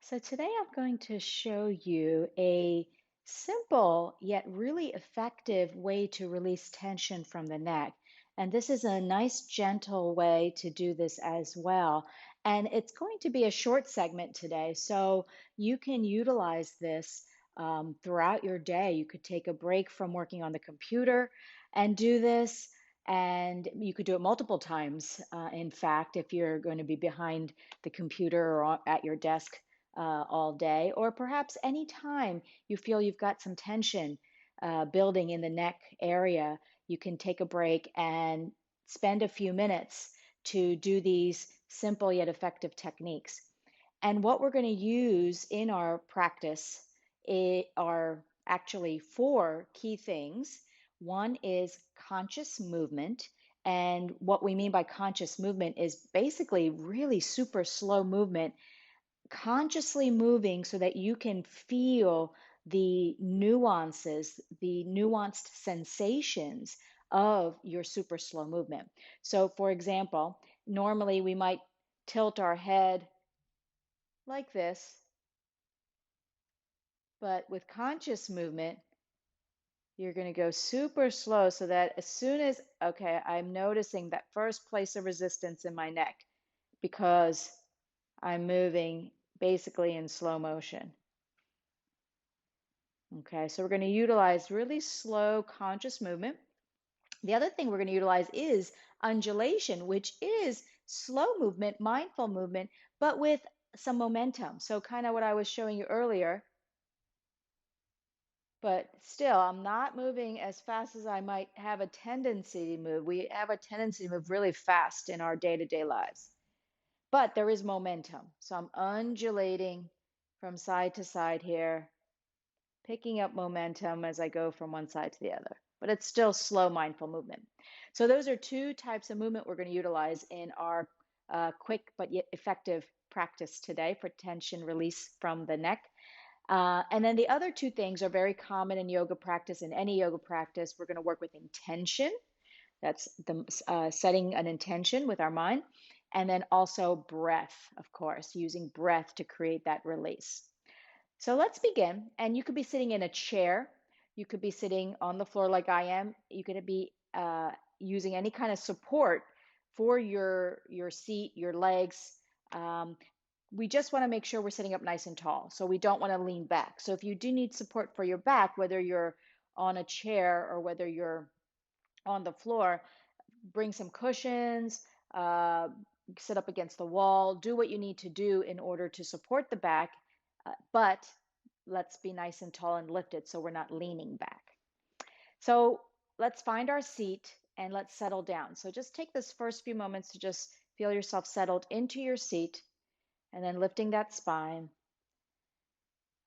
So today I'm going to show you a simple yet really effective way to release tension from the neck. And this is a nice, gentle way to do this as well. And it's going to be a short segment today, so you can utilize this throughout your day. You could take a break from working on the computer and do this. And you could do it multiple times, in fact, if you're going to be behind the computer or at your desk all day, or perhaps any time you feel you've got some tension building in the neck area, you can take a break and spend a few minutes to do these simple yet effective techniques. And what we're going to use in our practice are actually four key things. One is conscious movement. And what we mean by conscious movement is basically really super slow movement, consciously moving so that you can feel the nuances, the nuanced sensations of your super slow movement. So, for example, normally we might tilt our head like this, but with conscious movement, you're going to go super slow so that as soon as, okay, I'm noticing that first place of resistance in my neck because I'm moving basically in slow motion. Okay, so we're going to utilize really slow conscious movement. The other thing we're going to utilize is undulation, which is slow movement, mindful movement, but with some momentum. So kind of what I was showing you earlier, but still, I'm not moving as fast as I might have a tendency to move. We have a tendency to move really fast in our day-to-day lives, but there is momentum. So I'm undulating from side to side here, picking up momentum as I go from one side to the other, but it's still slow, mindful movement. So those are two types of movement we're going to utilize in our quick but yet effective practice today for tension release from the neck. And then the other two things are very common in yoga practice. In any yoga practice, we're going to work with intention. That's the setting an intention with our mind. And then also breath, of course, using breath to create that release. So let's begin. And you could be sitting in a chair. You could be sitting on the floor like I am. You could be using any kind of support for your seat, your legs. We just want to make sure we're sitting up nice and tall. So we don't want to lean back. So if you do need support for your back, whether you're on a chair or whether you're on the floor, bring some cushions, sit up against the wall, do what you need to do in order to support the back, but let's be nice and tall and lifted so we're not leaning back. So let's find our seat and let's settle down. So just take this first few moments to just feel yourself settled into your seat and then lifting that spine.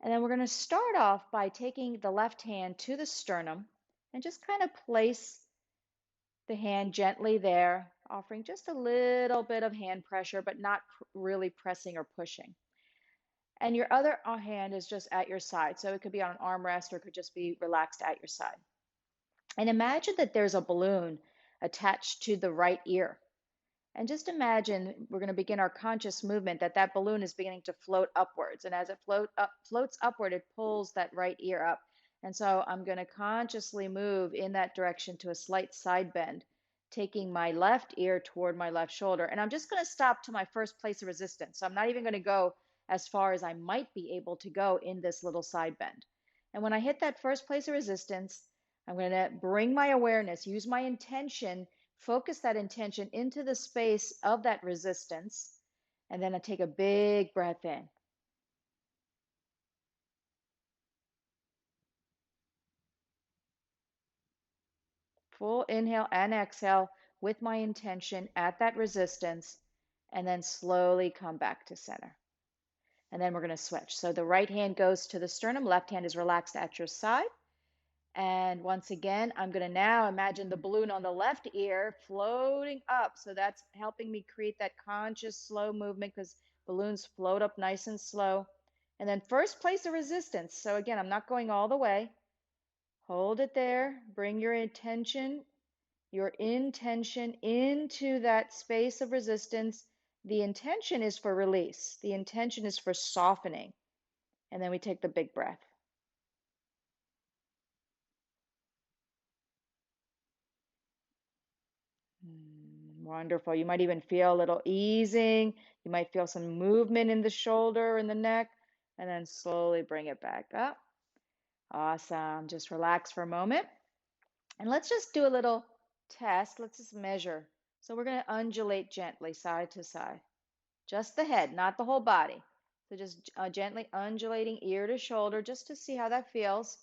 And then we're going to start off by taking the left hand to the sternum and just kind of place the hand gently there, offering just a little bit of hand pressure, but not really pressing or pushing. And your other hand is just at your side. So it could be on an armrest or it could just be relaxed at your side. And imagine that there's a balloon attached to the right ear. And just imagine we're going to begin our conscious movement that that balloon is beginning to float upwards. And as it floats upward, it pulls that right ear up. And so I'm going to consciously move in that direction to a slight side bend, taking my left ear toward my left shoulder. And I'm just going to stop to my first place of resistance. So I'm not even going to go as far as I might be able to go in this little side bend. And when I hit that first place of resistance, I'm going to bring my awareness, use my intention, focus that intention into the space of that resistance, and then I take a big breath in. Full inhale and exhale with my intention at that resistance, and then slowly come back to center. And then we're going to switch. So the right hand goes to the sternum, left hand is relaxed at your side. And once again, I'm going to now imagine the balloon on the left ear floating up. So that's helping me create that conscious slow movement because balloons float up nice and slow. And then first place of resistance. So again, I'm not going all the way. Hold it there. Bring your intention into that space of resistance The intention is for release. The intention is for softening. And then we take the big breath. Wonderful. You might even feel a little easing. You might feel some movement in the shoulder and the neck, and then slowly bring it back up. Awesome. Just relax for a moment. And let's just do a little test. Let's just measure. So we're going to undulate gently side to side. Just the head, not the whole body. So just gently undulating ear to shoulder just to see how that feels.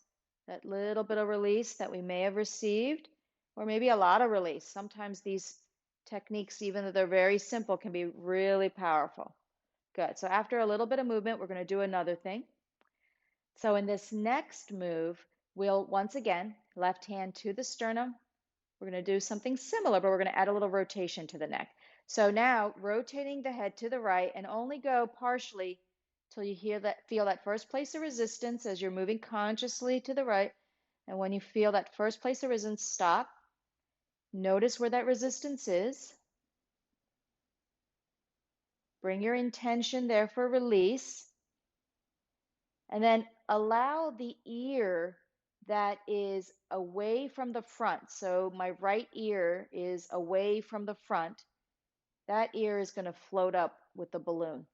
That little bit of release that we may have received, or maybe a lot of release. Sometimes these techniques, even though they're very simple, can be really powerful. Good. So after a little bit of movement, we're going to do another thing. So in this next move, we'll once again, left hand to the sternum. We're going to do something similar, but we're going to add a little rotation to the neck. So now rotating the head to the right and only go partially till you feel that first place of resistance as you're moving consciously to the right. And when you feel that first place of resistance, stop. Notice where that resistance is. Bring your intention there for release. And then allow the ear that is away from the front. So my right ear is away from the front. That ear is going to float up with the balloon.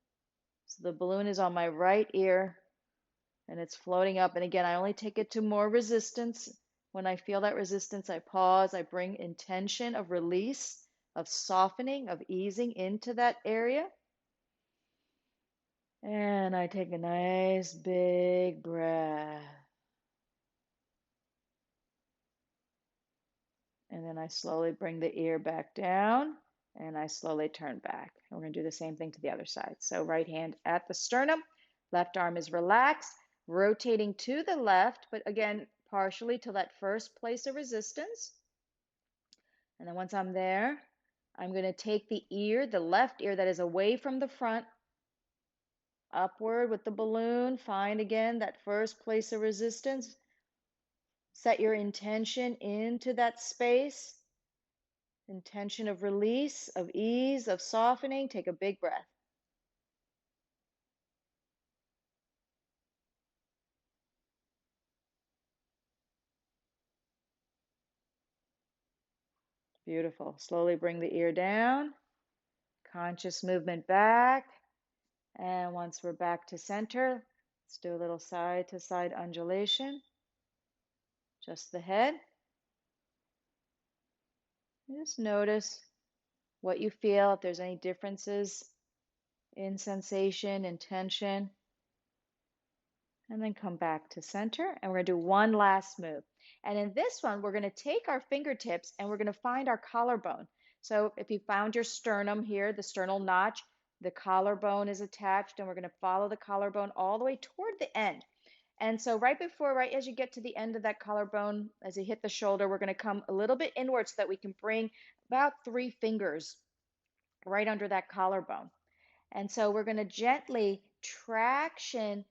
So the balloon is on my right ear and it's floating up. And again, I only take it to more resistance. When I feel that resistance, I pause. I bring intention of release, of softening, of easing into that area. And I take a nice big breath. And then I slowly bring the ear back down and I slowly turn back. And we're going to do the same thing to the other side. So right hand at the sternum, left arm is relaxed, rotating to the left, but again, partially to that first place of resistance. And then once I'm there, I'm going to take the ear, the left ear that is away from the front, upward with the balloon. Find again that first place of resistance. Set your intention into that space. Intention of release, of ease, of softening. Take a big breath. Beautiful. Slowly bring the ear down. Conscious movement back. And once we're back to center, let's do a little side to side undulation. Just the head. And just notice what you feel, if there's any differences in sensation and tension. And then come back to center. And we're going to do one last move. And in this one, we're going to take our fingertips and we're going to find our collarbone. So if you found your sternum here, the sternal notch, the collarbone is attached, and we're going to follow the collarbone all the way toward the end. And so right as you get to the end of that collarbone, as you hit the shoulder, we're going to come a little bit inward so that we can bring about 3 fingers right under that collarbone. And so we're going to gently traction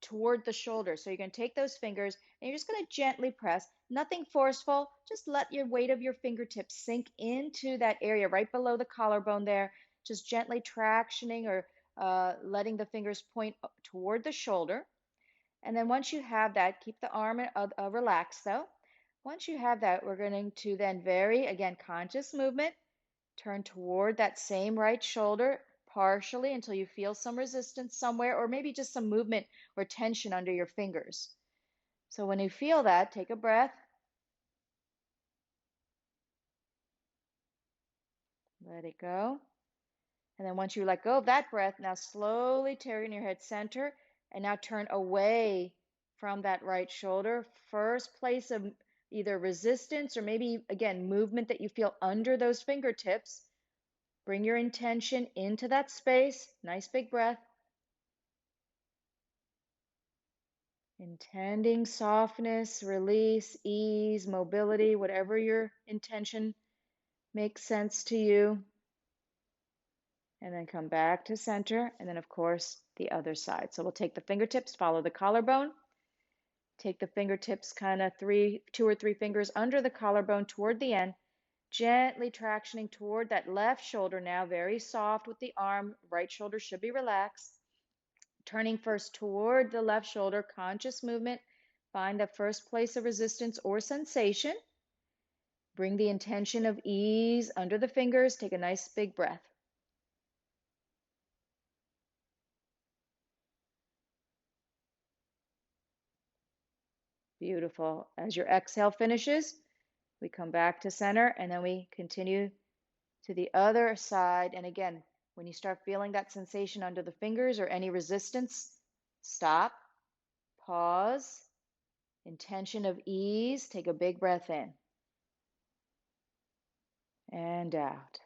toward the shoulder. So you're going to take those fingers and you're just going to gently press, nothing forceful, just let your weight of your fingertips sink into that area right below the collarbone there, just gently tractioning or letting the fingers point toward the shoulder. And then once you have that, keep the arm relaxed though. Once you have that, we're going to then again, conscious movement, turn toward that same right shoulder partially until you feel some resistance somewhere, or maybe just some movement or tension under your fingers. So when you feel that, take a breath. Let it go. And then once you let go of that breath, now slowly turn your head center and now turn away from that right shoulder. First place of either resistance or maybe, again, movement that you feel under those fingertips. Bring your intention into that space. Nice big breath. Intending softness, release, ease, mobility, whatever your intention makes sense to you. And then come back to center. And then, of course, the other side. So we'll take the fingertips, follow the collarbone. Take the fingertips kind of 2 or 3 fingers under the collarbone toward the end. Gently tractioning toward that left shoulder now, very soft with the arm. Right shoulder should be relaxed. Turning first toward the left shoulder, conscious movement. Find the first place of resistance or sensation. Bring the intention of ease under the fingers. Take a nice big breath. Beautiful. As your exhale finishes, we come back to center and then we continue to the other side. And again, when you start feeling that sensation under the fingers or any resistance, stop, pause, intention of ease. Take a big breath in and out.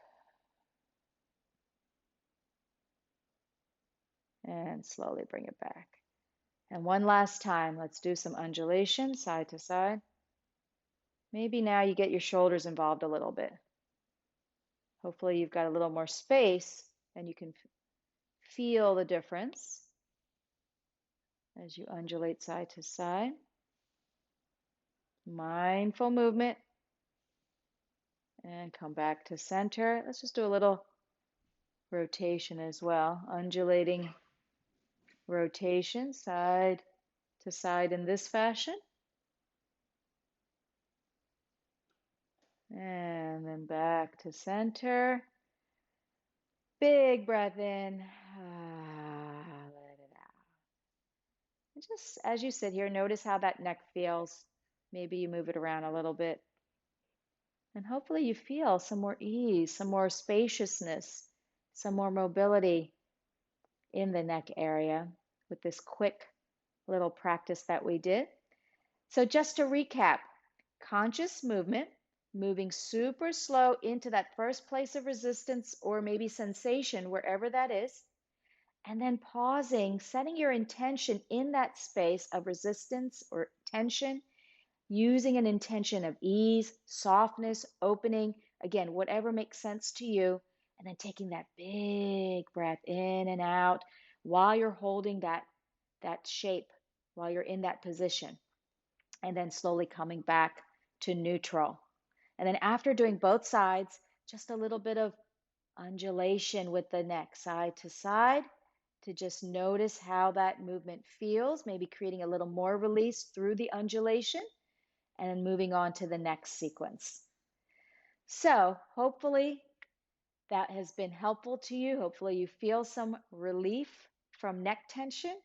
And slowly bring it back. And one last time, let's do some undulation side to side. Maybe now you get your shoulders involved a little bit. Hopefully you've got a little more space and you can feel the difference as you undulate side to side. Mindful movement. And come back to center. Let's just do a little rotation as well. Undulating rotation, side to side in this fashion. And then back to center. Big breath in. Let it out. And just as you sit here, notice how that neck feels. Maybe you move it around a little bit. And hopefully you feel some more ease, some more spaciousness, some more mobility in the neck area with this quick little practice that we did. So just to recap, conscious movement, moving super slow into that first place of resistance or maybe sensation, wherever that is, and then pausing, setting your intention in that space of resistance or tension, using an intention of ease, softness, opening, again, whatever makes sense to you, and then taking that big breath in and out while you're holding that shape, while you're in that position, and then slowly coming back to neutral. And then after doing both sides, just a little bit of undulation with the neck side to side to just notice how that movement feels, maybe creating a little more release through the undulation, and then moving on to the next sequence. So hopefully that has been helpful to you. Hopefully you feel some relief from neck tension.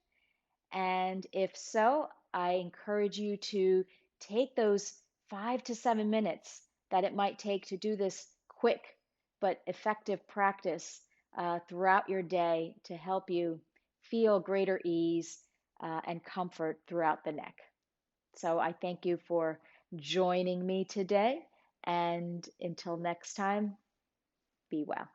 And if so, I encourage you to take those 5 to 7 minutes that it might take to do this quick but effective practice throughout your day to help you feel greater ease and comfort throughout the neck. So I thank you for joining me today. And until next time, be well.